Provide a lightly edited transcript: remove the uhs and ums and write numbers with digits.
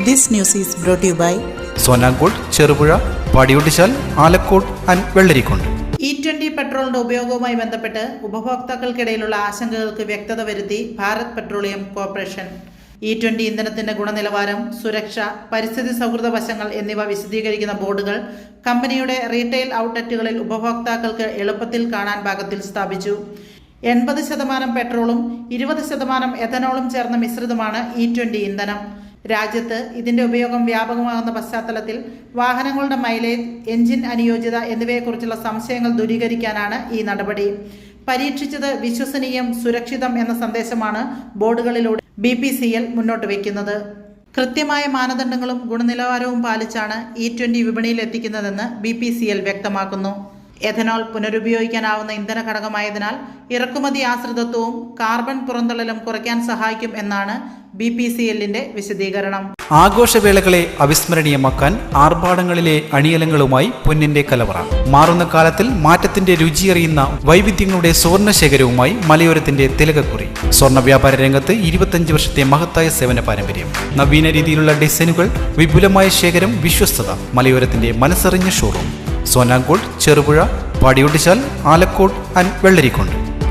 This news is brought to you by Sona Gold, Cherupuzha, Padiyottichal, Alakkot and Vellarikund. E20 പെട്രോളിന്റെ ഉപയോഗവുമായി ബന്ധപ്പെട്ട് ഉപഭോക്താക്കൾക്കിടയിലുള്ള ആശങ്കകൾക്ക് വ്യക്തത വരുത്തി Bharat petroleum corporation. E20 ഇന്ധനത്തിന്റെ ഗുണനിലവാരം, സുരക്ഷ, പരിസ്ഥിതി സൗഹൃദ വശങ്ങൾ എന്നിവ വിശദീകരിക്കുന്ന ബോർഡുകൾ കമ്പനിയുടെ റീറ്റെയിൽ ഔട്ട്ലെറ്റുകളിൽ ഉപഭോക്താക്കൾക്ക് എളുപ്പത്തിൽ കാണാൻ പാകത്തിൽ സ്ഥാപിച്ചു. 80% പെട്രോളും 20% എഥനോളും ചേർന്ന മിശ്രിതമാണ് E20 ഇന്ധനം. രാജ്യത്ത് ഇതിന്റെ ഉപയോഗം വ്യാപകമാകുന്ന പശ്ചാത്തലത്തിൽ വാഹനങ്ങളുടെ മൈലേജ്, എഞ്ചിൻ അനുയോജ്യത എന്നിവയെക്കുറിച്ചുള്ള സംശയങ്ങൾ ദൂരീകരിക്കാനാണ് ഈ നടപടി. പരീക്ഷിച്ചത് വിശ്വസനീയം, സുരക്ഷിതം എന്ന സന്ദേശമാണ് ബോർഡുകളിലൂടെ BPCL മുന്നോട്ട് വയ്ക്കുന്നത്. കൃത്യമായ മാനദണ്ഡങ്ങളും ഗുണനിലവാരവും പാലിച്ചാണ് E20 വിപണിയിൽ എത്തിക്കുന്നതെന്ന് BPCL വ്യക്തമാക്കുന്നു. എഥനോൾ പുനരുപയോഗിക്കാനാവുന്ന ഇന്ധന ഘടകമായതിനാൽ ഇറക്കുമതി ആശ്രിതത്വവും കാർബൺ പുറന്തള്ളലും കുറയ്ക്കാൻ സഹായിക്കും എന്നാണ് BPCLന്റെ വിശദീകരണം. ആഘോഷവേളകളെ അവിസ്മരണീയമാക്കാൻ ആർഭാടങ്ങളിലെ അണിയലങ്ങളുമായി പൊന്നിന്റെ കലവറ. മാറുന്ന കാലത്തിൽ മാറ്റത്തിന്റെ രുചിയറിയുന്ന വൈവിധ്യങ്ങളുടെ സ്വർണ്ണശേഖരവുമായി മലയോരത്തിന്റെ തിലകക്കുറി. സ്വർണ്ണ വ്യാപാര രംഗത്ത് 25 വർഷത്തെ മഹത്തായ സേവന പാരമ്പര്യം. നവീന രീതിയിലുള്ള ഡിസൈനുകൾ, വിപുലമായ ശേഖരം, വിശ്വസ്തത. മലയോരത്തിന്റെ മനസ്സറിഞ്ഞ showroom. Sona gold, Cherupuzha, Padiyottuchal, Alakode and Vellarikundu.